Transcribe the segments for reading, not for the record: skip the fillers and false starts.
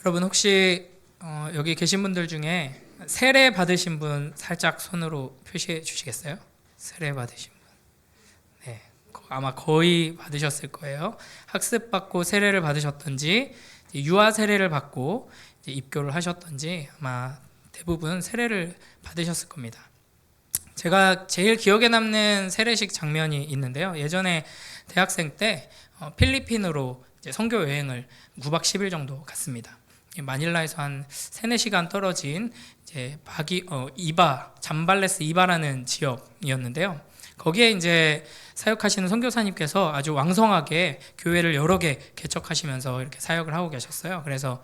여러분 혹시 여기 계신 분들 중에 세례 받으신 분 살짝 손으로 표시해 주시겠어요? 세례 받으신 분. 네, 아마 거의 받으셨을 거예요. 학습받고 세례를 받으셨던지 유아 세례를 받고 입교를 하셨던지 아마 대부분 세례를 받으셨을 겁니다. 제가 제일 기억에 남는 세례식 장면이 있는데요. 예전에 대학생 때 필리핀으로 선교 여행을 9박 10일 정도 갔습니다. 마닐라에서 한 3-4시간 떨어진 잠발레스 이바라는 지역이었는데요. 거기에 이제 사역하시는 선교사님께서 아주 왕성하게 교회를 여러 개 개척하시면서 이렇게 사역을 하고 계셨어요. 그래서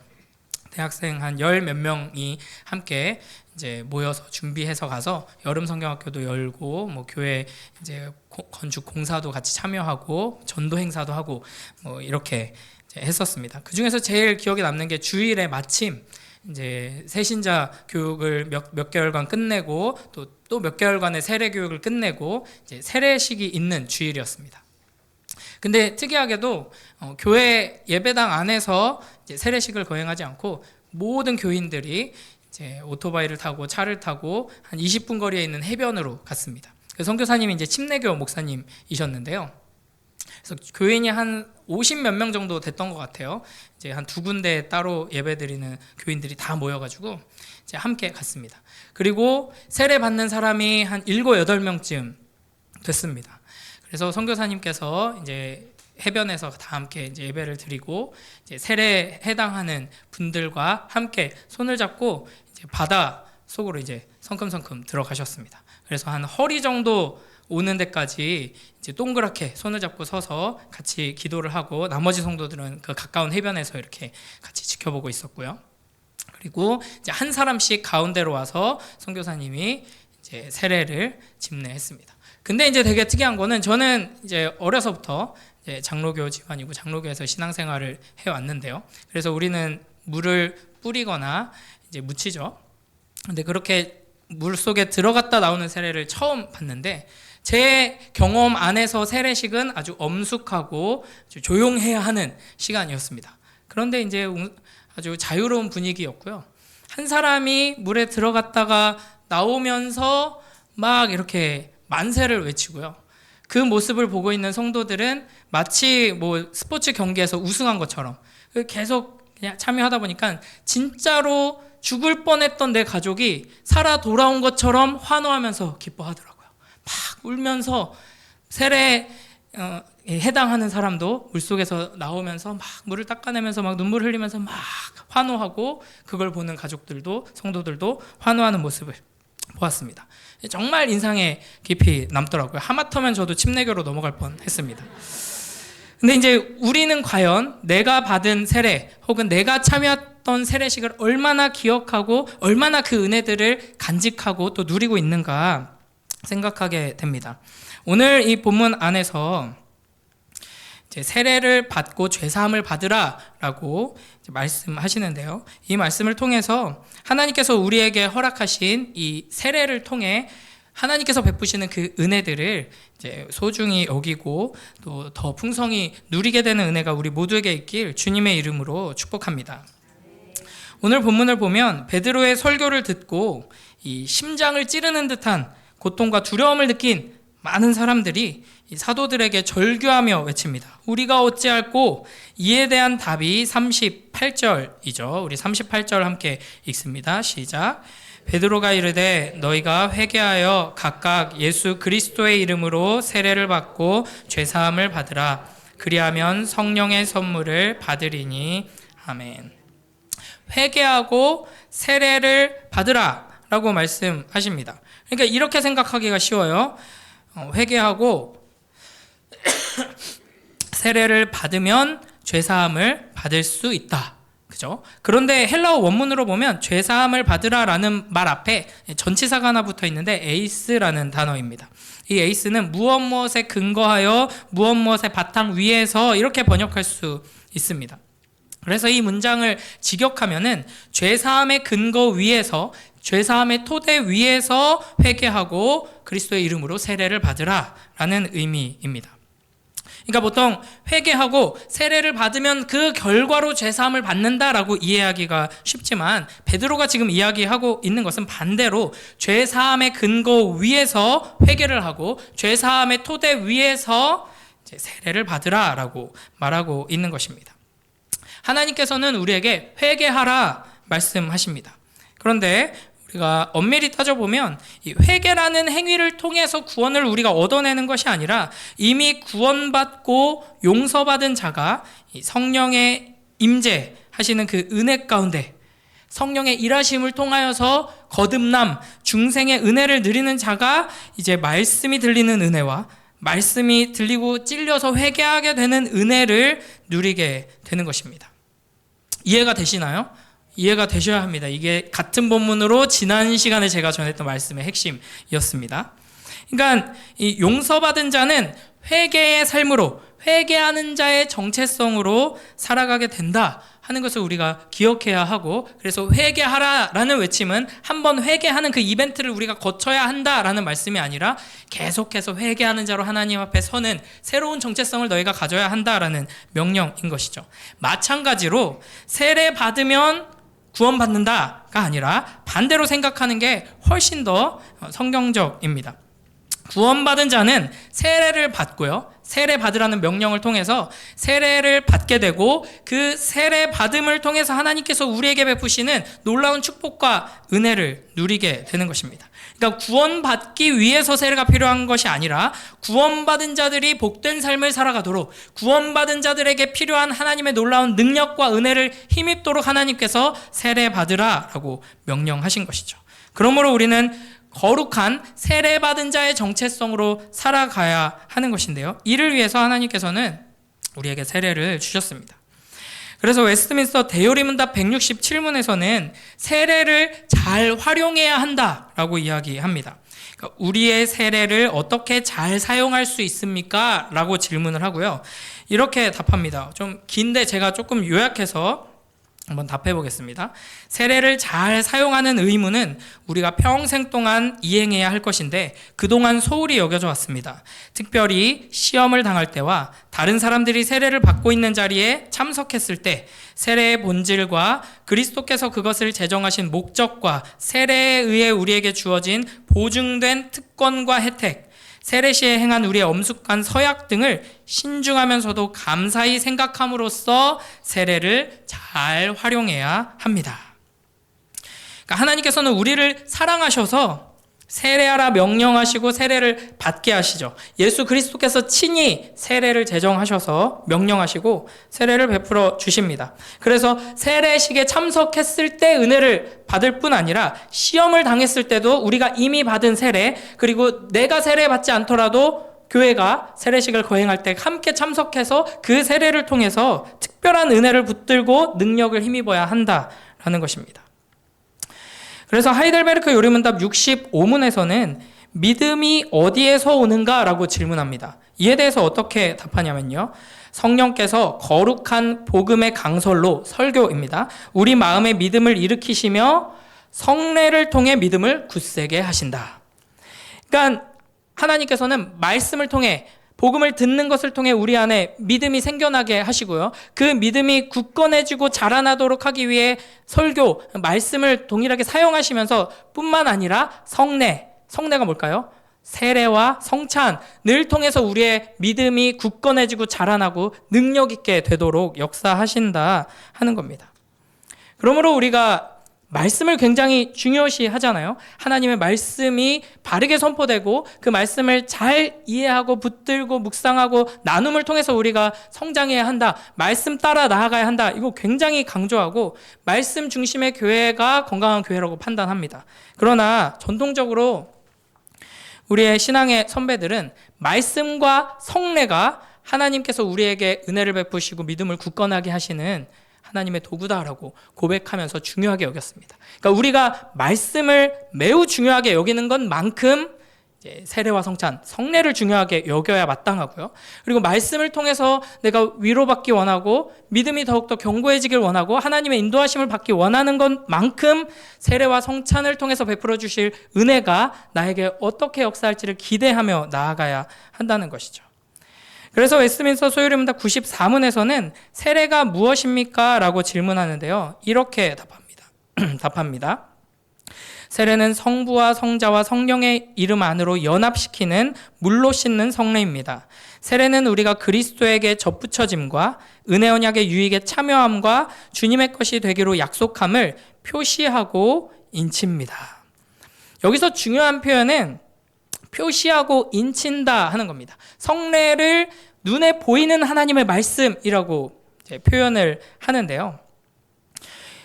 대학생 한 10몇 명이 함께 이제 모여서 준비해서 가서 여름 성경학교도 열고 교회 이제 건축 공사도 같이 참여하고 전도 행사도 하고 이렇게 했었습니다. 그 중에서 제일 기억에 남는 게 주일에 마침 이제 새신자 교육을 몇 개월간 끝내고 또 몇 개월간의 세례 교육을 끝내고 이제 세례식이 있는 주일이었습니다. 근데 특이하게도 교회 예배당 안에서 이제 세례식을 거행하지 않고 모든 교인들이 이제 오토바이를 타고 차를 타고 한 20분 거리에 있는 해변으로 갔습니다. 선교사님이 이제 침례교 목사님이셨는데요. 그래서 교인이 한 50몇 명 정도 됐던 것 같아요. 이제 한 2군데 따로 예배드리는 교인들이 다 모여가지고 이제 함께 갔습니다. 그리고 세례 받는 사람이 한 7, 8명쯤 됐습니다. 그래서 선교사님께서 이제 해변에서 다 함께 이제 예배를 드리고 이제 세례에 해당하는 분들과 함께 손을 잡고 이제 바다 속으로 이제 성큼성큼 들어가셨습니다. 그래서 한 허리 정도 오는 데까지 이제 동그랗게 손을 잡고 서서 같이 기도를 하고 나머지 성도들은 그 가까운 해변에서 이렇게 같이 지켜보고 있었고요. 그리고 이제 한 사람씩 가운데로 와서 선교사님이 이제 세례를 집례했습니다. 근데 이제 되게 특이한 거는 저는 이제 어려서부터 이제 장로교 집안이고 장로교에서 신앙생활을 해왔는데요. 그래서 우리는 물을 뿌리거나 이제 묻히죠. 근데 그렇게 물 속에 들어갔다 나오는 세례를 처음 봤는데 제 경험 안에서 세례식은 아주 엄숙하고 아주 조용해야 하는 시간이었습니다. 그런데 이제 아주 자유로운 분위기였고요. 한 사람이 물에 들어갔다가 나오면서 막 이렇게 만세를 외치고요. 그 모습을 보고 있는 성도들은 마치 스포츠 경기에서 우승한 것처럼 계속 그냥 참여하다 보니까 진짜로 죽을 뻔했던 내 가족이 살아 돌아온 것처럼 환호하면서 기뻐하더라고요. 막 울면서 세례에 해당하는 사람도 물속에서 나오면서 막 물을 닦아내면서 막 눈물 흘리면서 막 환호하고 그걸 보는 가족들도 성도들도 환호하는 모습을 보았습니다. 정말 인상에 깊이 남더라고요. 하마터면 저도 침례교로 넘어갈 뻔했습니다. 근데 이제 우리는 과연 내가 받은 세례 혹은 내가 참여했던 세례식을 얼마나 기억하고 얼마나 그 은혜들을 간직하고 또 누리고 있는가 생각하게 됩니다. 오늘 이 본문 안에서 이제 세례를 받고 죄사함을 받으라라고 말씀하시는데요. 이 말씀을 통해서 하나님께서 우리에게 허락하신 이 세례를 통해 하나님께서 베푸시는 그 은혜들을 이제 소중히 여기고 또 더 풍성히 누리게 되는 은혜가 우리 모두에게 있길 주님의 이름으로 축복합니다. 오늘 본문을 보면 베드로의 설교를 듣고 이 심장을 찌르는 듯한 고통과 두려움을 느낀 많은 사람들이 이 사도들에게 절규하며 외칩니다. 우리가 어찌할꼬? 이에 대한 답이 38절이죠. 우리 38절 함께 읽습니다. 시작. 베드로가 이르되 너희가 회개하여 각각 예수 그리스도의 이름으로 세례를 받고 죄사함을 받으라. 그리하면 성령의 선물을 받으리니. 아멘. 회개하고 세례를 받으라 라고 말씀하십니다. 그러니까 이렇게 생각하기가 쉬워요. 회개하고 세례를 받으면 죄사함을 받을 수 있다. 그죠? 그런데 헬라어 원문으로 보면 죄사함을 받으라라는 말 앞에 전치사가 하나 붙어 있는데 에이스라는 단어입니다. 이 에이스는 무엇에 근거하여 무엇의 바탕 위에서 이렇게 번역할 수 있습니다. 그래서 이 문장을 직역하면은 죄사함의 근거 위에서 죄사함의 토대 위에서 회개하고 그리스도의 이름으로 세례를 받으라라는 의미입니다. 그러니까 보통 회개하고 세례를 받으면 그 결과로 죄사함을 받는다라고 이해하기가 쉽지만 베드로가 지금 이야기하고 있는 것은 반대로 죄사함의 근거 위에서 회개를 하고 죄사함의 토대 위에서 이제 세례를 받으라라고 말하고 있는 것입니다. 하나님께서는 우리에게 회개하라 말씀하십니다. 그런데 우리가 엄밀히 따져보면 이 회개라는 행위를 통해서 구원을 우리가 얻어내는 것이 아니라 이미 구원받고 용서받은 자가 이 성령의 임재하시는 그 은혜 가운데 성령의 일하심을 통하여서 거듭남, 중생의 은혜를 누리는 자가 이제 말씀이 들리는 은혜와 말씀이 들리고 찔려서 회개하게 되는 은혜를 누리게 되는 것입니다. 이해가 되시나요? 이해가 되셔야 합니다. 이게 같은 본문으로 지난 시간에 제가 전했던 말씀의 핵심이었습니다. 그러니까 이 용서받은 자는 회개의 삶으로, 회개하는 자의 정체성으로 살아가게 된다 하는 것을 우리가 기억해야 하고, 그래서 회개하라라는 외침은 한번 회개하는 그 이벤트를 우리가 거쳐야 한다라는 말씀이 아니라 계속해서 회개하는 자로 하나님 앞에 서는 새로운 정체성을 너희가 가져야 한다라는 명령인 것이죠. 마찬가지로 세례 받으면 구원받는다가 아니라 반대로 생각하는 게 훨씬 더 성경적입니다. 구원받은 자는 세례를 받고요. 세례 받으라는 명령을 통해서 세례를 받게 되고 그 세례 받음을 통해서 하나님께서 우리에게 베푸시는 놀라운 축복과 은혜를 누리게 되는 것입니다. 그러니까 구원받기 위해서 세례가 필요한 것이 아니라 구원받은 자들이 복된 삶을 살아가도록 구원받은 자들에게 필요한 하나님의 놀라운 능력과 은혜를 힘입도록 하나님께서 세례 받으라라고 명령하신 것이죠. 그러므로 우리는 거룩한 세례받은 자의 정체성으로 살아가야 하는 것인데요. 이를 위해서 하나님께서는 우리에게 세례를 주셨습니다. 그래서 웨스트민스터 대요리문답 167문에서는 세례를 잘 활용해야 한다라고 이야기합니다. 그러니까 우리의 세례를 어떻게 잘 사용할 수 있습니까? 라고 질문을 하고요. 이렇게 답합니다. 좀 긴데 제가 조금 요약해서 한번 답해 보겠습니다. 세례를 잘 사용하는 의무는 우리가 평생 동안 이행해야 할 것인데 그동안 소홀히 여겨져 왔습니다. 특별히 시험을 당할 때와 다른 사람들이 세례를 받고 있는 자리에 참석했을 때 세례의 본질과 그리스도께서 그것을 제정하신 목적과 세례에 의해 우리에게 주어진 보증된 특권과 혜택, 세례 시에 행한 우리의 엄숙한 서약 등을 신중하면서도 감사히 생각함으로써 세례를 잘 활용해야 합니다. 그러니까 하나님께서는 우리를 사랑하셔서 세례하라 명령하시고 세례를 받게 하시죠. 예수 그리스도께서 친히 세례를 제정하셔서 명령하시고 세례를 베풀어 주십니다. 그래서 세례식에 참석했을 때 은혜를 받을 뿐 아니라 시험을 당했을 때도 우리가 이미 받은 세례, 그리고 내가 세례 받지 않더라도 교회가 세례식을 거행할 때 함께 참석해서 그 세례를 통해서 특별한 은혜를 붙들고 능력을 힘입어야 한다라는 것입니다. 그래서 하이델베르크 요리문답 65문에서는 믿음이 어디에서 오는가라고 질문합니다. 이에 대해서 어떻게 답하냐면요. 성령께서 거룩한 복음의 강설로, 설교입니다, 우리 마음의 믿음을 일으키시며 성례를 통해 믿음을 굳세게 하신다. 그러니까 하나님께서는 말씀을 통해, 복음을 듣는 것을 통해 우리 안에 믿음이 생겨나게 하시고요. 그 믿음이 굳건해지고 자라나도록 하기 위해 설교, 말씀을 동일하게 사용하시면서 뿐만 아니라 성례가 뭘까요? 세례와 성찬을 통해서 우리의 믿음이 굳건해지고 자라나고 능력 있게 되도록 역사하신다 하는 겁니다. 그러므로 우리가 말씀을 굉장히 중요시 하잖아요. 하나님의 말씀이 바르게 선포되고 그 말씀을 잘 이해하고 붙들고 묵상하고 나눔을 통해서 우리가 성장해야 한다. 말씀 따라 나아가야 한다. 이거 굉장히 강조하고 말씀 중심의 교회가 건강한 교회라고 판단합니다. 그러나 전통적으로 우리의 신앙의 선배들은 말씀과 성례가 하나님께서 우리에게 은혜를 베푸시고 믿음을 굳건하게 하시는 하나님의 도구다라고 고백하면서 중요하게 여겼습니다. 그러니까 우리가 말씀을 매우 중요하게 여기는 것만큼 세례와 성찬, 성례를 중요하게 여겨야 마땅하고요. 그리고 말씀을 통해서 내가 위로받기 원하고 믿음이 더욱더 견고해지길 원하고 하나님의 인도하심을 받기 원하는 것만큼 세례와 성찬을 통해서 베풀어 주실 은혜가 나에게 어떻게 역사할지를 기대하며 나아가야 한다는 것이죠. 그래서 웨스트민스터 소요리문답 94문에서는 세례가 무엇입니까? 라고 질문하는데요. 이렇게 답합니다. 세례는 성부와 성자와 성령의 이름 안으로 연합시키는 물로 씻는 성례입니다. 세례는 우리가 그리스도에게 접붙여짐과 은혜 언약의 유익에 참여함과 주님의 것이 되기로 약속함을 표시하고 인칩니다. 여기서 중요한 표현은 표시하고 인친다 하는 겁니다. 성례를 눈에 보이는 하나님의 말씀이라고 표현을 하는데요.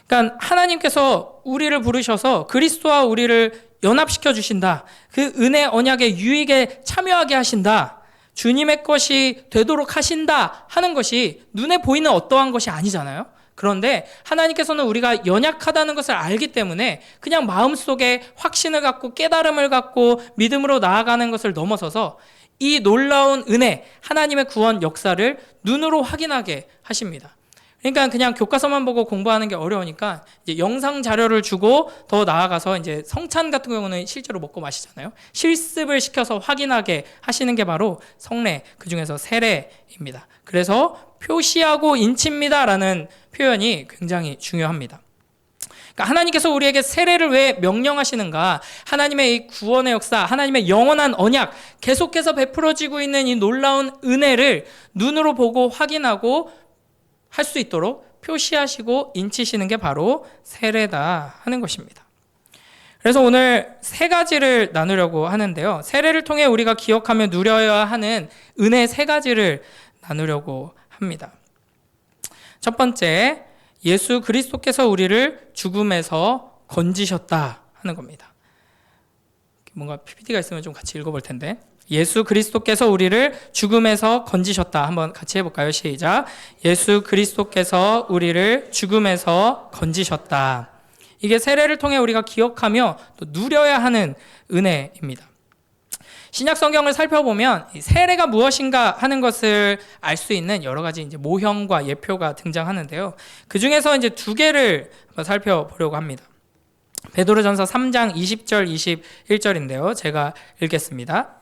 그러니까 하나님께서 우리를 부르셔서 그리스도와 우리를 연합시켜 주신다. 그 은혜 언약의 유익에 참여하게 하신다. 주님의 것이 되도록 하신다 하는 것이 눈에 보이는 어떠한 것이 아니잖아요. 그런데 하나님께서는 우리가 연약하다는 것을 알기 때문에 그냥 마음속에 확신을 갖고 깨달음을 갖고 믿음으로 나아가는 것을 넘어서서 이 놀라운 은혜, 하나님의 구원 역사를 눈으로 확인하게 하십니다. 그러니까 그냥 교과서만 보고 공부하는 게 어려우니까 이제 영상 자료를 주고 더 나아가서 이제 성찬 같은 경우는 실제로 먹고 마시잖아요. 실습을 시켜서 확인하게 하시는 게 바로 성례, 그 중에서 세례입니다. 그래서 표시하고 인칩니다라는 표현이 굉장히 중요합니다. 그러니까 하나님께서 우리에게 세례를 왜 명령하시는가? 하나님의 이 구원의 역사, 하나님의 영원한 언약, 계속해서 베풀어지고 있는 이 놀라운 은혜를 눈으로 보고 확인하고 할 수 있도록 표시하시고 인치시는 게 바로 세례다 하는 것입니다. 그래서 오늘 세 가지를 나누려고 하는데요. 세례를 통해 우리가 기억하며 누려야 하는 은혜 세 가지를 나누려고 합니다. 첫 번째, 예수 그리스도께서 우리를 죽음에서 건지셨다 하는 겁니다. 뭔가 PPT가 있으면 좀 같이 읽어볼 텐데. 예수 그리스도께서 우리를 죽음에서 건지셨다. 한번 같이 해볼까요? 시작. 예수 그리스도께서 우리를 죽음에서 건지셨다. 이게 세례를 통해 우리가 기억하며 또 누려야 하는 은혜입니다. 신약 성경을 살펴보면 세례가 무엇인가 하는 것을 알 수 있는 여러 가지 이제 모형과 예표가 등장하는데요. 그 중에서 이제 두 개를 한번 살펴보려고 합니다. 베드로전서 3장 20절 21절인데요. 제가 읽겠습니다.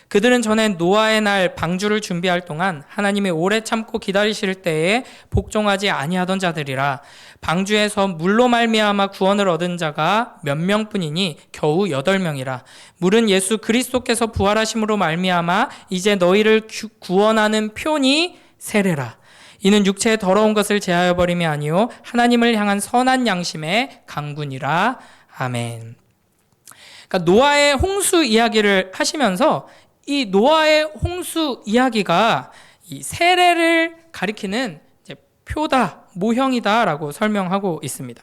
그들은 전에 노아의 날 방주를 준비할 동안 하나님이 오래 참고 기다리실 때에 복종하지 아니하던 자들이라. 방주에서 물로 말미암아 구원을 얻은 자가 몇 명뿐이니 겨우 8명이라. 물은 예수 그리스도께서 부활하심으로 말미암아 이제 너희를 구원하는 표니 세례라. 이는 육체의 더러운 것을 제하여 버림이 아니요 하나님을 향한 선한 양심의 강군이라. 아멘. 그러니까 노아의 홍수 이야기를 하시면서 이 노아의 홍수 이야기가 이 세례를 가리키는 이제 표다, 모형이다라고 설명하고 있습니다.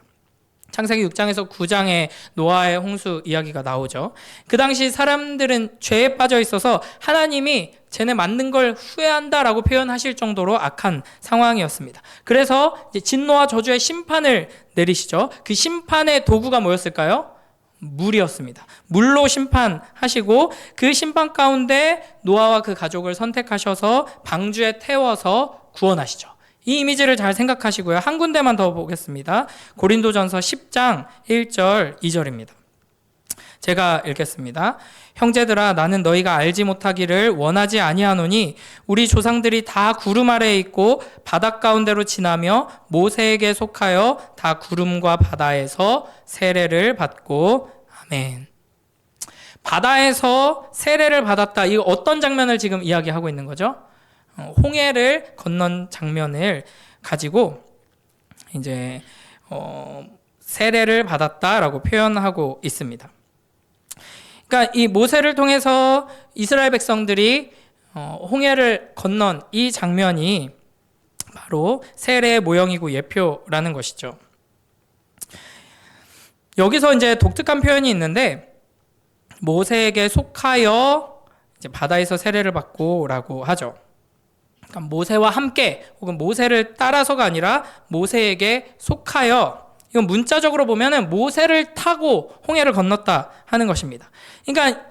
창세기 6장에서 9장에 노아의 홍수 이야기가 나오죠. 그 당시 사람들은 죄에 빠져 있어서 하나님이 쟤네 만든 걸 후회한다라고 표현하실 정도로 악한 상황이었습니다. 그래서 이제 진노와 저주의 심판을 내리시죠. 그 심판의 도구가 뭐였을까요? 물이었습니다. 물로 심판하시고 그 심판 가운데 노아와 그 가족을 선택하셔서 방주에 태워서 구원하시죠. 이 이미지를 잘 생각하시고요. 한 군데만 더 보겠습니다. 고린도전서 10장 1절 2절입니다. 제가 읽겠습니다. 형제들아 나는 너희가 알지 못하기를 원하지 아니하노니 우리 조상들이 다 구름 아래에 있고 바닷 가운데로 지나며 모세에게 속하여 다 구름과 바다에서 세례를 받고 아멘. 바다에서 세례를 받았다. 이 어떤 장면을 지금 이야기하고 있는 거죠? 홍해를 건넌 장면을 가지고 이제 세례를 받았다라고 표현하고 있습니다. 그러니까 이 모세를 통해서 이스라엘 백성들이 홍해를 건넌 이 장면이 바로 세례의 모형이고 예표라는 것이죠. 여기서 이제 독특한 표현이 있는데 모세에게 속하여 이제 바다에서 세례를 받고라고 하죠. 그러니까 모세와 함께 혹은 모세를 따라서가 아니라 모세에게 속하여, 이건 문자적으로 보면은 모세를 타고 홍해를 건넜다 하는 것입니다. 그러니까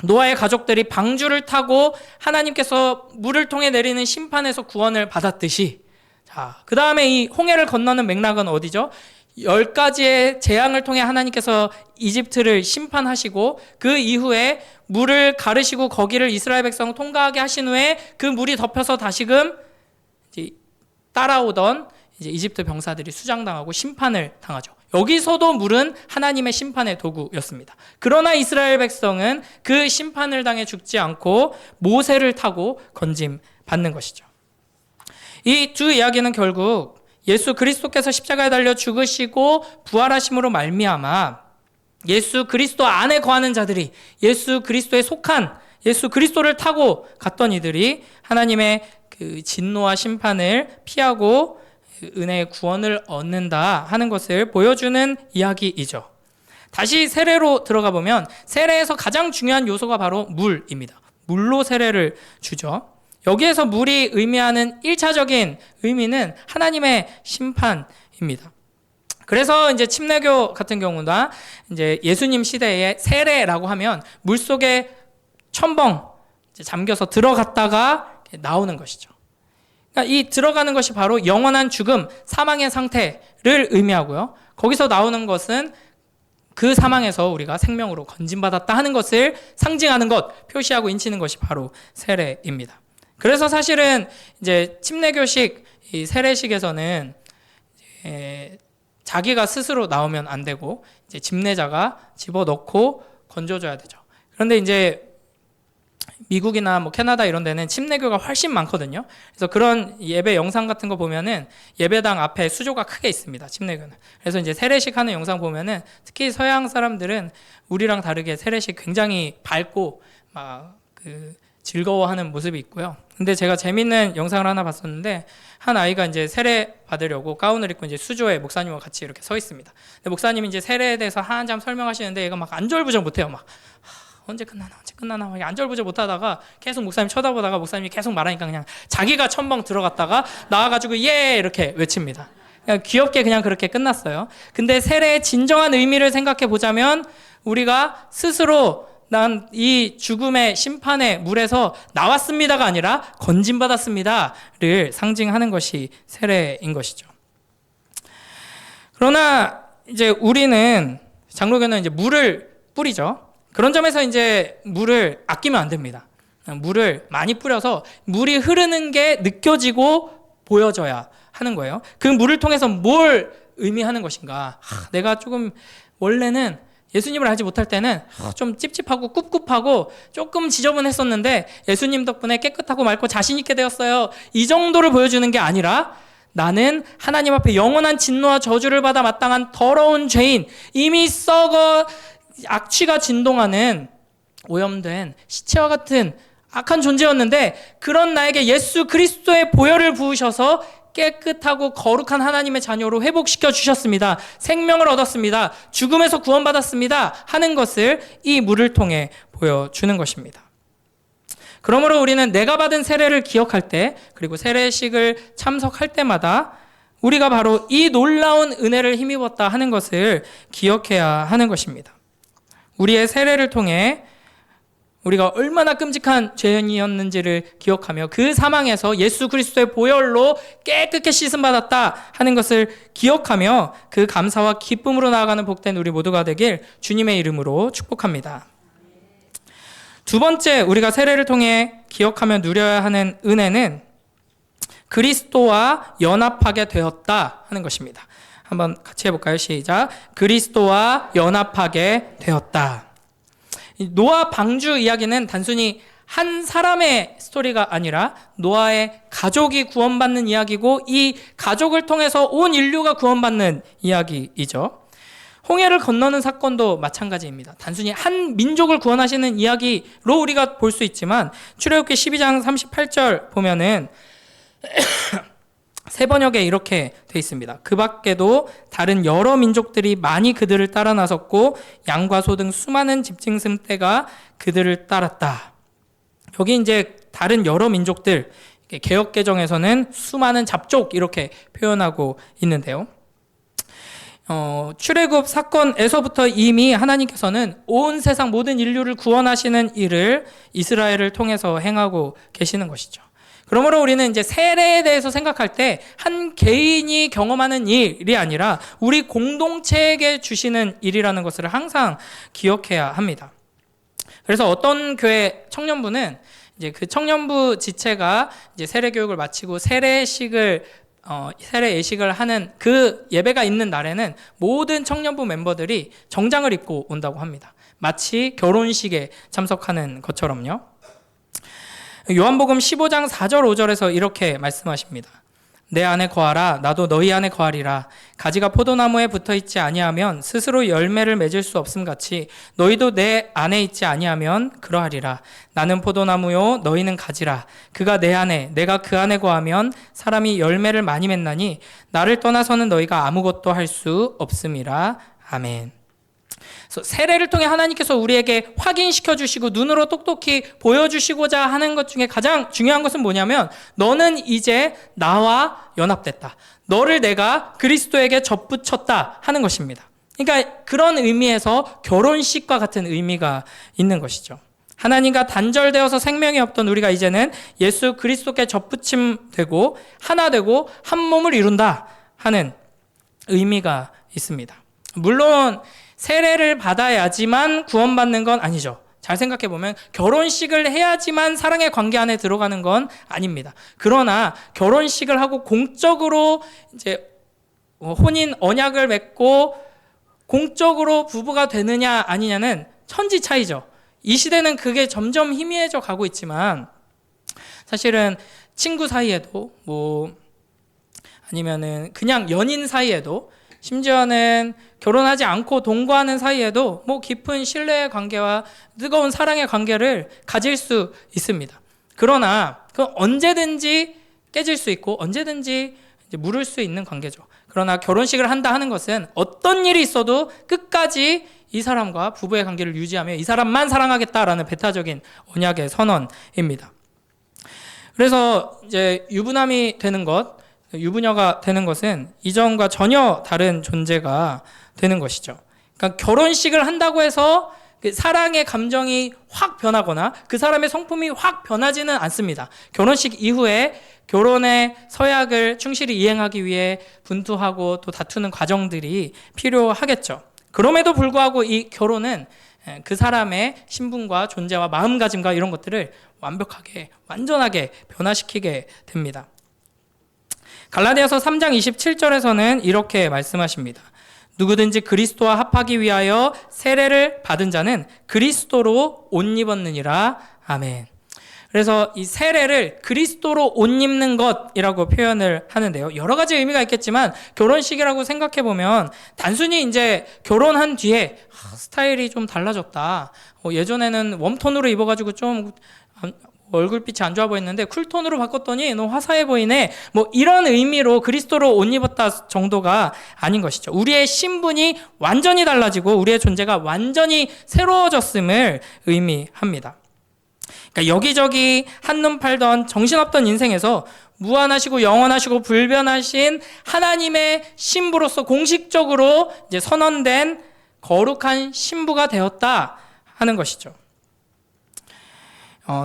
노아의 가족들이 방주를 타고 하나님께서 물을 통해 내리는 심판에서 구원을 받았듯이, 자, 그 다음에 이 홍해를 건너는 맥락은 어디죠? 10가지의 재앙을 통해 하나님께서 이집트를 심판하시고 그 이후에 물을 가르시고 거기를 이스라엘 백성 통과하게 하신 후에 그 물이 덮여서 다시금 이제 따라오던 이제 이집트 병사들이 수장당하고 심판을 당하죠. 여기서도 물은 하나님의 심판의 도구였습니다. 그러나 이스라엘 백성은 그 심판을 당해 죽지 않고 모세를 타고 건짐 받는 것이죠. 이 두 이야기는 결국 예수 그리스도께서 십자가에 달려 죽으시고 부활하심으로 말미암아 예수 그리스도 안에 거하는 자들이, 예수 그리스도에 속한, 예수 그리스도를 타고 갔던 이들이 하나님의 그 진노와 심판을 피하고 은혜의 구원을 얻는다 하는 것을 보여주는 이야기이죠. 다시 세례로 들어가 보면 세례에서 가장 중요한 요소가 바로 물입니다. 물로 세례를 주죠. 여기에서 물이 의미하는 1차적인 의미는 하나님의 심판입니다. 그래서 이제 침례교 같은 경우나 이제 예수님 시대에 세례라고 하면 물 속에 첨벙 잠겨서 들어갔다가 나오는 것이죠. 그러니까 이 들어가는 것이 바로 영원한 죽음, 사망의 상태를 의미하고요. 거기서 나오는 것은 그 사망에서 우리가 생명으로 건진받았다 하는 것을 상징하는 것, 표시하고 인치는 것이 바로 세례입니다. 그래서 사실은 이제 침례교식, 이 세례식에서는 자기가 스스로 나오면 안 되고 이제 집례자가 집어넣고 건져줘야 되죠. 그런데 이제 미국이나 뭐 캐나다 이런 데는 침례교가 훨씬 많거든요. 그래서 그런 예배 영상 같은 거 보면은 예배당 앞에 수조가 크게 있습니다. 침례교는. 그래서 이제 세례식 하는 영상 보면은 특히 서양 사람들은 우리랑 다르게 세례식 굉장히 밝고 막 즐거워하는 모습이 있고요. 근데 제가 재밌는 영상을 하나 봤었는데 한 아이가 이제 세례 받으려고 가운을 입고 이제 수조에 목사님과 같이 이렇게 서 있습니다. 근데 목사님이 이제 세례에 대해서 한참 설명하시는데 얘가 막 안절부절 못해요. 막 언제 끝나나 막 안절부절 못하다가 계속 목사님 쳐다보다가 목사님이 계속 말하니까 그냥 자기가 첨벙 들어갔다가 나와가지고 예 이렇게 외칩니다. 그냥 귀엽게 그냥 그렇게 끝났어요. 근데 세례의 진정한 의미를 생각해 보자면 우리가 스스로 난 이 죽음의 심판의 물에서 나왔습니다가 아니라 건진받았습니다를 상징하는 것이 세례인 것이죠. 그러나 이제 우리는 장로교는 이제 물을 뿌리죠. 그런 점에서 이제 물을 아끼면 안 됩니다. 물을 많이 뿌려서 물이 흐르는 게 느껴지고 보여져야 하는 거예요. 그 물을 통해서 뭘 의미하는 것인가? 내가 조금 원래는 예수님을 알지 못할 때는 좀 찝찝하고 꿉꿉하고 조금 지저분했었는데 예수님 덕분에 깨끗하고 맑고 자신 있게 되었어요. 이 정도를 보여주는 게 아니라 나는 하나님 앞에 영원한 진노와 저주를 받아 마땅한 더러운 죄인, 이미 썩어 악취가 진동하는 오염된 시체와 같은 악한 존재였는데 그런 나에게 예수 그리스도의 보혈을 부으셔서 깨끗하고 거룩한 하나님의 자녀로 회복시켜 주셨습니다. 생명을 얻었습니다. 죽음에서 구원받았습니다. 하는 것을 이 물을 통해 보여주는 것입니다. 그러므로 우리는 내가 받은 세례를 기억할 때, 그리고 세례식을 참석할 때마다 우리가 바로 이 놀라운 은혜를 힘입었다 하는 것을 기억해야 하는 것입니다. 우리의 세례를 통해 우리가 얼마나 끔찍한 죄인이었는지를 기억하며 그 사망에서 예수 그리스도의 보혈로 깨끗게 씻음받았다 하는 것을 기억하며 그 감사와 기쁨으로 나아가는 복된 우리 모두가 되길 주님의 이름으로 축복합니다. 두 번째, 우리가 세례를 통해 기억하며 누려야 하는 은혜는 그리스도와 연합하게 되었다 하는 것입니다. 한번 같이 해볼까요? 시작. 그리스도와 연합하게 되었다. 노아 방주 이야기는 단순히 한 사람의 스토리가 아니라 노아의 가족이 구원받는 이야기고 이 가족을 통해서 온 인류가 구원받는 이야기이죠. 홍해를 건너는 사건도 마찬가지입니다. 단순히 한 민족을 구원하시는 이야기로 우리가 볼 수 있지만 출애굽기 12장 38절 보면은 세 번역에 이렇게 돼 있습니다. 그 밖에도 다른 여러 민족들이 많이 그들을 따라 나섰고 양과 소 등 수많은 집짐승 떼가 그들을 따랐다. 여기 이제 다른 여러 민족들, 개역개정에서는 수많은 잡족 이렇게 표현하고 있는데요. 출애굽 사건에서부터 이미 하나님께서는 온 세상 모든 인류를 구원하시는 일을 이스라엘을 통해서 행하고 계시는 것이죠. 그러므로 우리는 이제 세례에 대해서 생각할 때 한 개인이 경험하는 일이 아니라 우리 공동체에게 주시는 일이라는 것을 항상 기억해야 합니다. 그래서 어떤 교회 청년부는 이제 그 청년부 지체가 이제 세례 교육을 마치고 세례 예식을 하는 그 예배가 있는 날에는 모든 청년부 멤버들이 정장을 입고 온다고 합니다. 마치 결혼식에 참석하는 것처럼요. 요한복음 15장 4절 5절에서 이렇게 말씀하십니다. 내 안에 거하라 나도 너희 안에 거하리라. 가지가 포도나무에 붙어있지 아니하면 스스로 열매를 맺을 수 없음 같이 너희도 내 안에 있지 아니하면 그러하리라. 나는 포도나무요 너희는 가지라. 그가 내 안에 내가 그 안에 거하면 사람이 열매를 많이 맺나니 나를 떠나서는 너희가 아무것도 할 수 없음이라. 아멘. 세례를 통해 하나님께서 우리에게 확인시켜 주시고 눈으로 똑똑히 보여주시고자 하는 것 중에 가장 중요한 것은 뭐냐면 너는 이제 나와 연합됐다. 너를 내가 그리스도에게 접붙였다 하는 것입니다. 그러니까 그런 의미에서 결혼식과 같은 의미가 있는 것이죠. 하나님과 단절되어서 생명이 없던 우리가 이제는 예수 그리스도께 접붙임되고 하나 되고 한 몸을 이룬다 하는 의미가 있습니다. 물론 세례를 받아야지만 구원받는 건 아니죠. 잘 생각해보면 결혼식을 해야지만 사랑의 관계 안에 들어가는 건 아닙니다. 그러나 결혼식을 하고 공적으로 이제 혼인 언약을 맺고 공적으로 부부가 되느냐 아니냐는 천지 차이죠. 이 시대는 그게 점점 희미해져 가고 있지만 사실은 친구 사이에도 아니면은 그냥 연인 사이에도 심지어는 결혼하지 않고 동거하는 사이에도 깊은 신뢰의 관계와 뜨거운 사랑의 관계를 가질 수 있습니다. 그러나 그 언제든지 깨질 수 있고 언제든지 이제 무를 수 있는 관계죠. 그러나 결혼식을 한다 하는 것은 어떤 일이 있어도 끝까지 이 사람과 부부의 관계를 유지하며 이 사람만 사랑하겠다라는 배타적인 언약의 선언입니다. 그래서 이제 유부남이 되는 것, 유부녀가 되는 것은 이전과 전혀 다른 존재가 되는 것이죠. 그러니까 결혼식을 한다고 해서 사랑의 감정이 확 변하거나 그 사람의 성품이 확 변하지는 않습니다. 결혼식 이후에 결혼의 서약을 충실히 이행하기 위해 분투하고 또 다투는 과정들이 필요하겠죠. 그럼에도 불구하고 이 결혼은 그 사람의 신분과 존재와 마음가짐과 이런 것들을 완벽하게 완전하게 변화시키게 됩니다. 갈라디아서 3장 27절에서는 이렇게 말씀하십니다. 누구든지 그리스도와 합하기 위하여 세례를 받은 자는 그리스도로 옷 입었느니라. 아멘. 그래서 이 세례를 그리스도로 옷 입는 것이라고 표현을 하는데요. 여러 가지 의미가 있겠지만 결혼식이라고 생각해 보면 단순히 이제 결혼한 뒤에 스타일이 좀 달라졌다. 예전에는 웜톤으로 입어가지고 좀 얼굴빛이 안 좋아 보였는데 쿨톤으로 바꿨더니 너 화사해 보이네. 이런 의미로 그리스도로 옷 입었다 정도가 아닌 것이죠. 우리의 신분이 완전히 달라지고 우리의 존재가 완전히 새로워졌음을 의미합니다. 그러니까 여기저기 한눈 팔던 정신없던 인생에서 무한하시고 영원하시고 불변하신 하나님의 신부로서 공식적으로 이제 선언된 거룩한 신부가 되었다 하는 것이죠.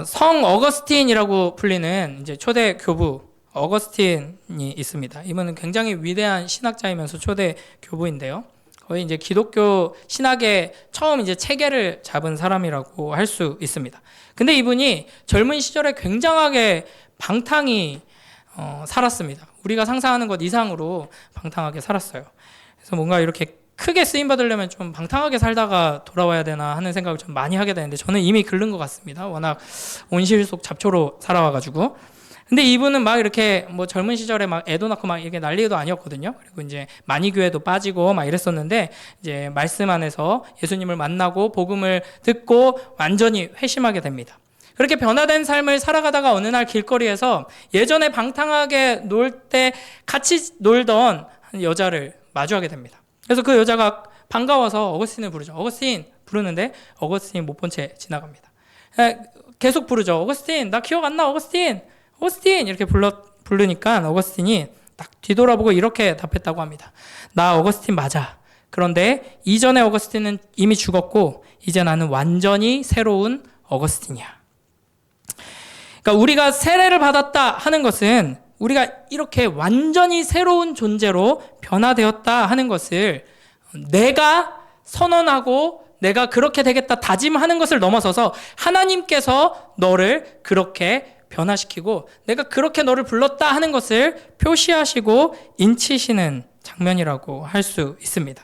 성 어거스틴이라고 불리는 이제 초대 교부 어거스틴이 있습니다. 이분은 굉장히 위대한 신학자이면서 초대 교부인데요. 거의 이제 기독교 신학의 처음 이제 체계를 잡은 사람이라고 할 수 있습니다. 근데 이분이 젊은 시절에 굉장하게 방탕히 살았습니다. 우리가 상상하는 것 이상으로 방탕하게 살았어요. 그래서 뭔가 이렇게 크게 쓰임받으려면 좀 방탕하게 살다가 돌아와야 되나 하는 생각을 좀 많이 하게 되는데 저는 이미 글른 것 같습니다. 워낙 온실 속 잡초로 살아와가지고. 근데 이분은 막 이렇게 젊은 시절에 막 애도 낳고 막 이게 난리도 아니었거든요. 그리고 이제 만이교회도 빠지고 막 이랬었는데 이제 말씀 안에서 예수님을 만나고 복음을 듣고 완전히 회심하게 됩니다. 그렇게 변화된 삶을 살아가다가 어느 날 길거리에서 예전에 방탕하게 놀 때 같이 놀던 여자를 마주하게 됩니다. 그래서 그 여자가 반가워서 어거스틴을 부르죠. 어거스틴 부르는데 어거스틴이 못 본 채 지나갑니다. 계속 부르죠. 어거스틴 나 기억 안 나. 어거스틴 이렇게 부르니까 어거스틴이 딱 뒤돌아보고 이렇게 답했다고 합니다. 나 어거스틴 맞아. 그런데 이전의 어거스틴은 이미 죽었고 이제 나는 완전히 새로운 어거스틴이야. 그러니까 우리가 세례를 받았다 하는 것은 우리가 이렇게 완전히 새로운 존재로 변화되었다 하는 것을 내가 선언하고 내가 그렇게 되겠다 다짐하는 것을 넘어서서 하나님께서 너를 그렇게 변화시키고 내가 그렇게 너를 불렀다 하는 것을 표시하시고 인치시는 장면이라고 할 수 있습니다.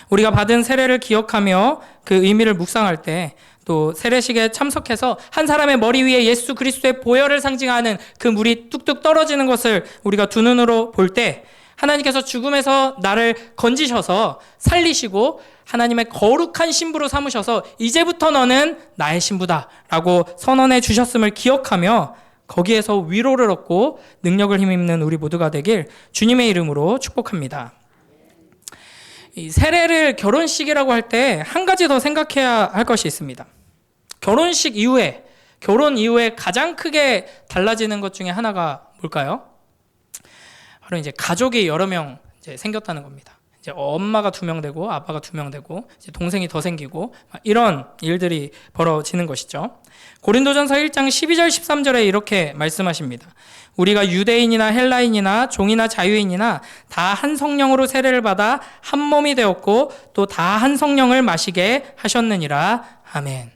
우리가 받은 세례를 기억하며 그 의미를 묵상할 때 또 세례식에 참석해서 한 사람의 머리 위에 예수 그리스도의 보혈을 상징하는 그 물이 뚝뚝 떨어지는 것을 우리가 두 눈으로 볼 때 하나님께서 죽음에서 나를 건지셔서 살리시고 하나님의 거룩한 신부로 삼으셔서 이제부터 너는 나의 신부다라고 선언해 주셨음을 기억하며 거기에서 위로를 얻고 능력을 힘입는 우리 모두가 되길 주님의 이름으로 축복합니다. 이 세례를 결혼식이라고 할 때 한 가지 더 생각해야 할 것이 있습니다. 결혼식 이후에, 결혼 이후에 가장 크게 달라지는 것 중에 하나가 뭘까요? 바로 이제 가족이 여러 명 이제 생겼다는 겁니다. 이제 엄마가 2명 되고 아빠가 2명 되고 이제 동생이 더 생기고 이런 일들이 벌어지는 것이죠. 고린도전서 1장 12절 13절에 이렇게 말씀하십니다. 우리가 유대인이나 헬라인이나 종이나 자유인이나 다 한 성령으로 세례를 받아 한 몸이 되었고 또 다 한 성령을 마시게 하셨느니라. 아멘.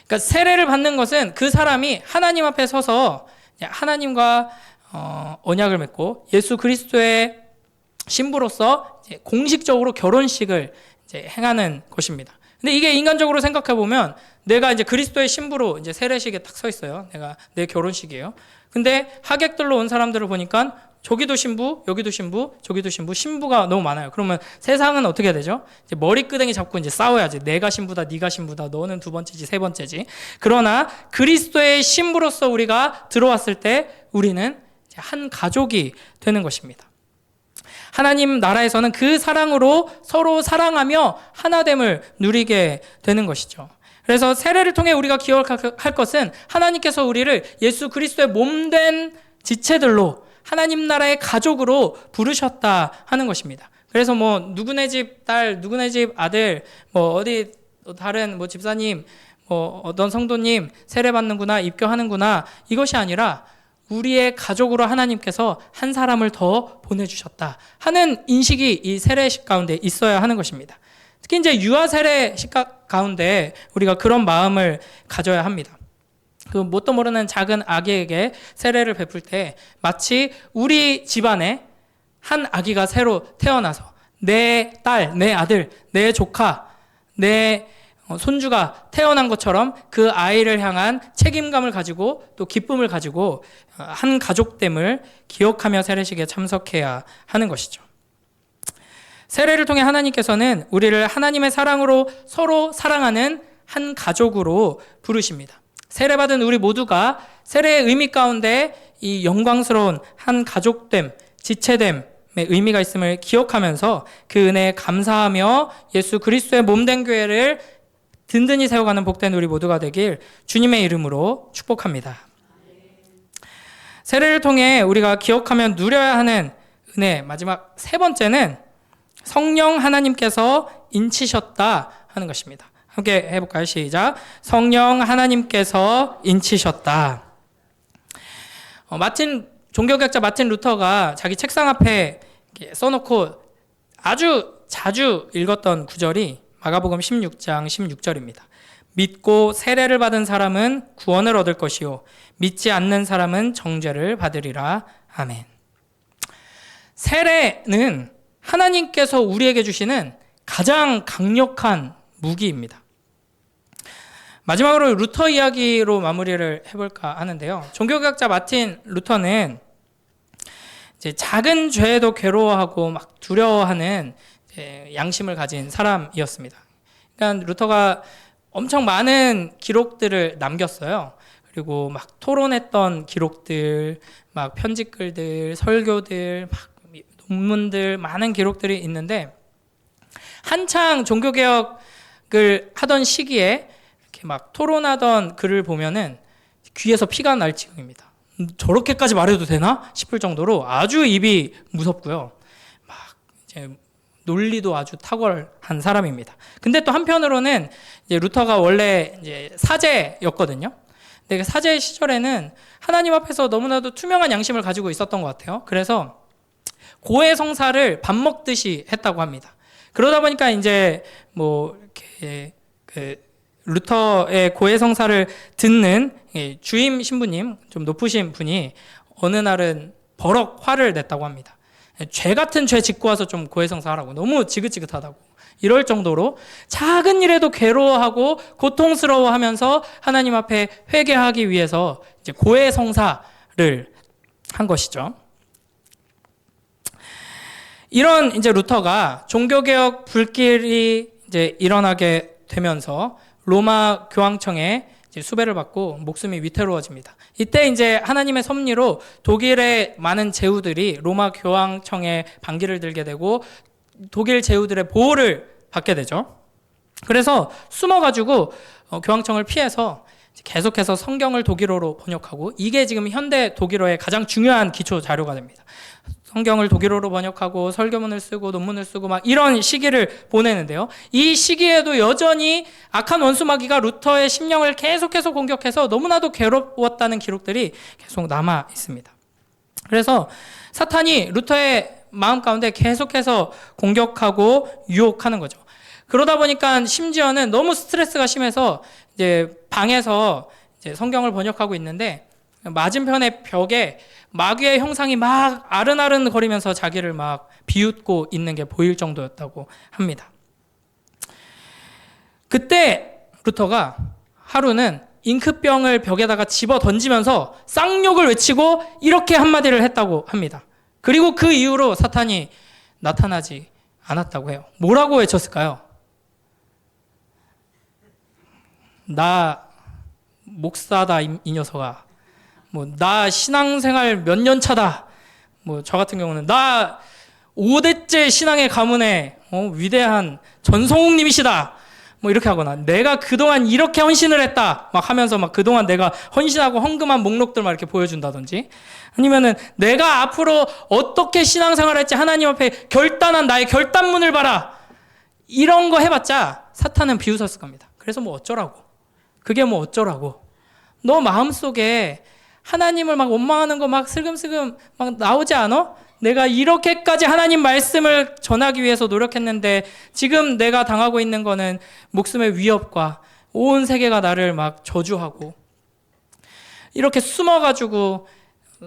그러니까 세례를 받는 것은 그 사람이 하나님 앞에 서서 하나님과 언약을 맺고 예수 그리스도의 신부로서 이제 공식적으로 결혼식을 이제 행하는 것입니다. 근데 이게 인간적으로 생각해 보면 내가 이제 그리스도의 신부로 이제 세례식에 딱 서 있어요. 내가 내 결혼식이에요. 근데 하객들로 온 사람들을 보니까 저기도 신부, 여기도 신부, 저기도 신부, 신부가 너무 많아요. 그러면 세상은 어떻게 되죠? 이제 머리끄댕이 잡고 이제 싸워야지. 내가 신부다, 네가 신부다, 너는 2번째지, 3번째지. 그러나 그리스도의 신부로서 우리가 들어왔을 때 우리는 한 가족이 되는 것입니다. 하나님 나라에서는 그 사랑으로 서로 사랑하며 하나됨을 누리게 되는 것이죠. 그래서 세례를 통해 우리가 기억할 것은 하나님께서 우리를 예수 그리스도의 몸된 지체들로 하나님 나라의 가족으로 부르셨다 하는 것입니다. 그래서 뭐 누구네 집 딸, 누구네 집 아들, 뭐 어디 다른 뭐 집사님, 뭐 어떤 성도님 세례 받는구나, 입교하는구나 이것이 아니라 우리의 가족으로 하나님께서 한 사람을 더 보내주셨다 하는 인식이 이 세례식 가운데 있어야 하는 것입니다. 특히 이제 유아 세례식 가운데 우리가 그런 마음을 가져야 합니다. 그 뭣도 모르는 작은 아기에게 세례를 베풀 때 마치 우리 집안에 한 아기가 새로 태어나서 내 딸, 내 아들, 내 조카, 내 손주가 태어난 것처럼 그 아이를 향한 책임감을 가지고 또 기쁨을 가지고 한 가족됨을 기억하며 세례식에 참석해야 하는 것이죠. 세례를 통해 하나님께서는 우리를 하나님의 사랑으로 서로 사랑하는 한 가족으로 부르십니다. 세례받은 우리 모두가 세례의 의미 가운데 이 영광스러운 한 가족됨, 지체됨의 의미가 있음을 기억하면서 그 은혜에 감사하며 예수 그리스도의 몸된 교회를 든든히 세워가는 복된 우리 모두가 되길 주님의 이름으로 축복합니다. 세례를 통해 우리가 기억하며 누려야 하는 은혜, 마지막 3번째는 성령 하나님께서 인치셨다 하는 것입니다. 함께 해볼까요? 시작. 성령 하나님께서 인치셨다. 종교개혁자 마틴 루터가 자기 책상 앞에 써놓고 아주 자주 읽었던 구절이 마가복음 16장 16절입니다. 믿고 세례를 받은 사람은 구원을 얻을 것이요 믿지 않는 사람은 정죄를 받으리라. 아멘. 세례는 하나님께서 우리에게 주시는 가장 강력한 무기입니다. 마지막으로 루터 이야기로 마무리를 해볼까 하는데요. 종교개혁자 마틴 루터는 이제 작은 죄에도 괴로워하고 막 두려워하는 양심을 가진 사람이었습니다. 그러니까 루터가 엄청 많은 기록들을 남겼어요. 그리고 막 토론했던 기록들, 막 편지글들, 설교들, 막 논문들, 많은 기록들이 있는데 한창 종교개혁을 하던 시기에 이렇게 막 토론하던 글을 보면은 귀에서 피가 날 지경입니다. 저렇게까지 말해도 되나 싶을 정도로 아주 입이 무섭고요. 막 이제 논리도 아주 탁월한 사람입니다. 근데 또 한편으로는 이제 루터가 원래 이제 사제였거든요. 사제 시절에는 하나님 앞에서 너무나도 투명한 양심을 가지고 있었던 것 같아요. 그래서 고해 성사를 밥 먹듯이 했다고 합니다. 그러다 보니까 이제 뭐 이렇게 루터의 고해 성사를 듣는 주임 신부님, 좀 높으신 분이 어느 날은 버럭 화를 냈다고 합니다. 죄 같은 죄 짓고 와서 좀 고해 성사하라고, 너무 지긋지긋하다고, 이럴 정도로 작은 일에도 괴로워하고 고통스러워하면서 하나님 앞에 회개하기 위해서 이제 고해 성사를 한 것이죠. 이런 이제 루터가 종교개혁 불길이 이제 일어나게 되면서 로마 교황청에 이제 수배를 받고 목숨이 위태로워집니다. 이때 이제 하나님의 섭리로 독일의 많은 제후들이 로마 교황청에 반기를 들게 되고 독일 제후들의 보호를 받게 되죠. 그래서 숨어가지고 교황청을 피해서 계속해서 성경을 독일어로 번역하고, 이게 지금 현대 독일어의 가장 중요한 기초 자료가 됩니다. 성경을 독일어로 번역하고 설교문을 쓰고 논문을 쓰고 막 이런 시기를 보내는데요. 이 시기에도 여전히 악한 원수 마귀가 루터의 심령을 계속해서 공격해서 너무나도 괴로웠다는 기록들이 계속 남아 있습니다. 그래서 사탄이 루터의 마음 가운데 계속해서 공격하고 유혹하는 거죠. 그러다 보니까 심지어는 너무 스트레스가 심해서 이제 방에서 이제 성경을 번역하고 있는데 맞은편의 벽에 마귀의 형상이 막 아른아른 거리면서 자기를 막 비웃고 있는 게 보일 정도였다고 합니다. 그때 루터가 하루는 잉크병을 벽에다가 집어 던지면서 쌍욕을 외치고 이렇게 한마디를 했다고 합니다. 그리고 그 이후로 사탄이 나타나지 않았다고 해요. 뭐라고 외쳤을까요? 나 목사다 이 녀석아. 뭐 나 신앙생활 몇 년 차다. 뭐 저 같은 경우는 나 5대째 신앙의 가문의 위대한 전성욱님이시다. 뭐 이렇게 하거나, 내가 그동안 이렇게 헌신을 했다 막 하면서 막 그동안 내가 헌신하고 헌금한 목록들 막 이렇게 보여준다든지, 아니면은 내가 앞으로 어떻게 신앙생활을 할지 하나님 앞에 결단한 나의 결단문을 봐라, 이런 거 해봤자 사탄은 비웃었을 겁니다. 그래서 뭐 어쩌라고, 그게 뭐 어쩌라고, 너 마음속에 하나님을 막 원망하는 거 막 슬금슬금 막 나오지 않아? 내가 이렇게까지 하나님 말씀을 전하기 위해서 노력했는데 지금 내가 당하고 있는 거는 목숨의 위협과 온 세계가 나를 막 저주하고, 이렇게 숨어가지고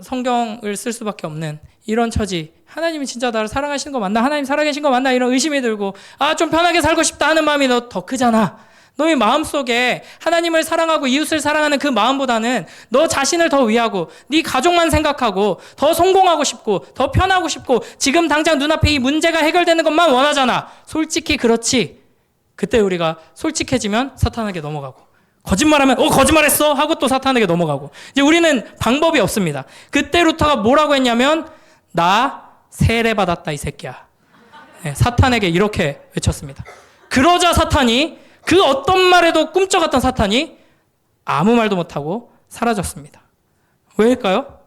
성경을 쓸 수밖에 없는 이런 처지, 하나님이 진짜 나를 사랑하시는 거 맞나? 하나님 살아계신 거 맞나? 이런 의심이 들고, 좀 편하게 살고 싶다 하는 마음이 너 더 크잖아. 너의 마음속에 하나님을 사랑하고 이웃을 사랑하는 그 마음보다는 너 자신을 더 위하고 네 가족만 생각하고 더 성공하고 싶고 더 편하고 싶고 지금 당장 눈앞에 이 문제가 해결되는 것만 원하잖아. 솔직히 그렇지. 그때 우리가 솔직해지면 사탄에게 넘어가고, 거짓말하면 거짓말했어 하고 또 사탄에게 넘어가고, 이제 우리는 방법이 없습니다. 그때 루터가 뭐라고 했냐면, 나 세례받았다 이 새끼야. 네, 사탄에게 이렇게 외쳤습니다. 그러자 사탄이, 그 어떤 말에도 꿈쩍었던 사탄이 아무 말도 못하고 사라졌습니다. 왜일까요?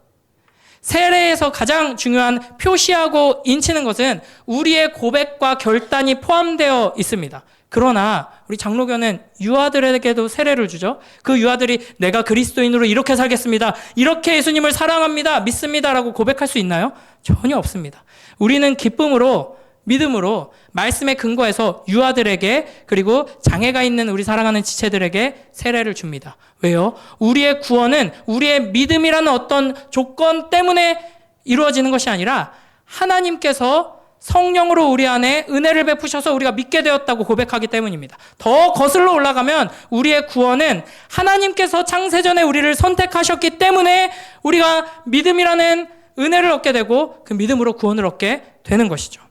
세례에서 가장 중요한 표시하고 인치는 것은 우리의 고백과 결단이 포함되어 있습니다. 그러나 우리 장로교는 유아들에게도 세례를 주죠. 그 유아들이 내가 그리스도인으로 이렇게 살겠습니다, 이렇게 예수님을 사랑합니다, 믿습니다라고 고백할 수 있나요? 전혀 없습니다. 우리는 기쁨으로, 믿음으로 말씀에 근거해서 유아들에게, 그리고 장애가 있는 우리 사랑하는 지체들에게 세례를 줍니다. 왜요? 우리의 구원은 우리의 믿음이라는 어떤 조건 때문에 이루어지는 것이 아니라 하나님께서 성령으로 우리 안에 은혜를 베푸셔서 우리가 믿게 되었다고 고백하기 때문입니다. 더 거슬러 올라가면 우리의 구원은 하나님께서 창세전에 우리를 선택하셨기 때문에 우리가 믿음이라는 은혜를 얻게 되고 그 믿음으로 구원을 얻게 되는 것이죠.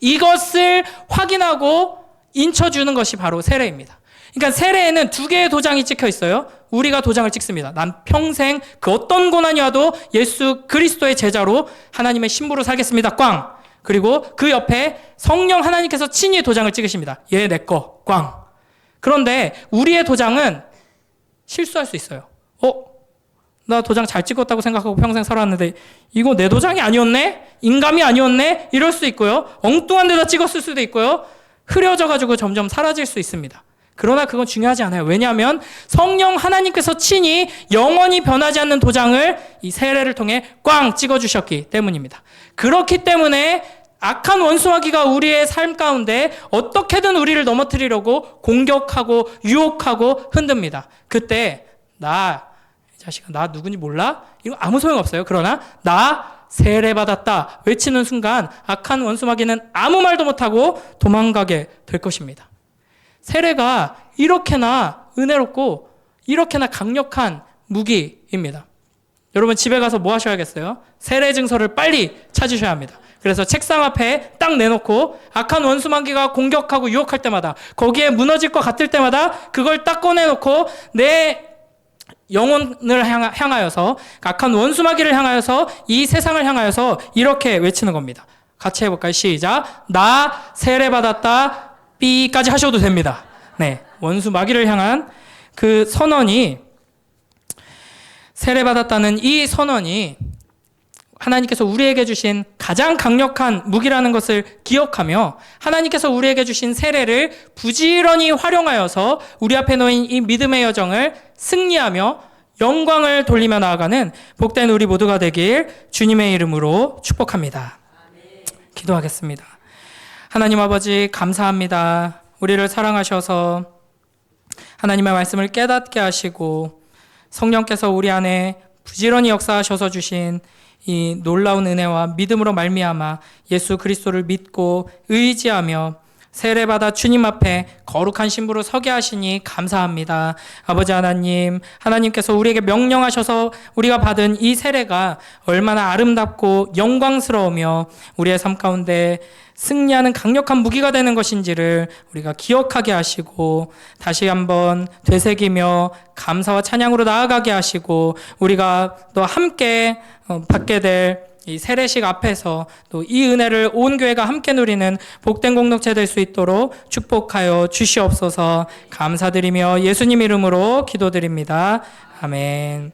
이것을 확인하고 인쳐주는 것이 바로 세례입니다. 그러니까 세례에는 2개의 도장이 찍혀 있어요. 우리가 도장을 찍습니다. 난 평생 그 어떤 고난이 와도 예수 그리스도의 제자로 하나님의 신부로 살겠습니다. 꽝. 그리고 그 옆에 성령 하나님께서 친히 도장을 찍으십니다. 얘 내 거. 꽝. 그런데 우리의 도장은 실수할 수 있어요. 나 도장 잘 찍었다고 생각하고 평생 살았는데 이거 내 도장이 아니었네? 인감이 아니었네? 이럴 수 있고요. 엉뚱한 데다 찍었을 수도 있고요. 흐려져가지고 점점 사라질 수 있습니다. 그러나 그건 중요하지 않아요. 왜냐하면 성령 하나님께서 친히 영원히 변하지 않는 도장을 이 세례를 통해 꽝 찍어주셨기 때문입니다. 그렇기 때문에 악한 원수마귀가 우리의 삶 가운데 어떻게든 우리를 넘어뜨리려고 공격하고 유혹하고 흔듭니다. 그때 이 자식아 나 누군지 몰라? 이거 아무 소용없어요. 그러나 나 세례받았다 외치는 순간 악한 원수마귀는 아무 말도 못하고 도망가게 될 것입니다. 세례가 이렇게나 은혜롭고 이렇게나 강력한 무기입니다. 여러분 집에 가서 뭐 하셔야겠어요? 세례 증서를 빨리 찾으셔야 합니다. 그래서 책상 앞에 딱 내놓고 악한 원수마귀가 공격하고 유혹할 때마다 거기에 무너질 것 같을 때마다 그걸 딱 꺼내놓고 내 영혼을 향하여서 악한 원수마귀를 향하여서 이 세상을 향하여서 이렇게 외치는 겁니다. 같이 해볼까요? 시작. 나 세례받았다 B까지 하셔도 됩니다. 네, 원수마귀를 향한 그 선언이 세례받았다는 이 선언이 하나님께서 우리에게 주신 가장 강력한 무기라는 것을 기억하며 하나님께서 우리에게 주신 세례를 부지런히 활용하여서 우리 앞에 놓인 이 믿음의 여정을 승리하며 영광을 돌리며 나아가는 복된 우리 모두가 되길 주님의 이름으로 축복합니다. 기도하겠습니다. 하나님 아버지 감사합니다. 우리를 사랑하셔서 하나님의 말씀을 깨닫게 하시고 성령께서 우리 안에 부지런히 역사하셔서 주신 이 놀라운 은혜와 믿음으로 말미암아 예수 그리스도를 믿고 의지하며 세례받아 주님 앞에 거룩한 신부로 서게 하시니 감사합니다. 아버지 하나님, 하나님께서 우리에게 명령하셔서 우리가 받은 이 세례가 얼마나 아름답고 영광스러우며 우리의 삶 가운데 승리하는 강력한 무기가 되는 것인지를 우리가 기억하게 하시고 다시 한번 되새기며 감사와 찬양으로 나아가게 하시고 우리가 또 함께 받게 될 이 세례식 앞에서 또 이 은혜를 온 교회가 함께 누리는 복된 공동체 될 수 있도록 축복하여 주시옵소서. 감사드리며 예수님 이름으로 기도드립니다. 아멘.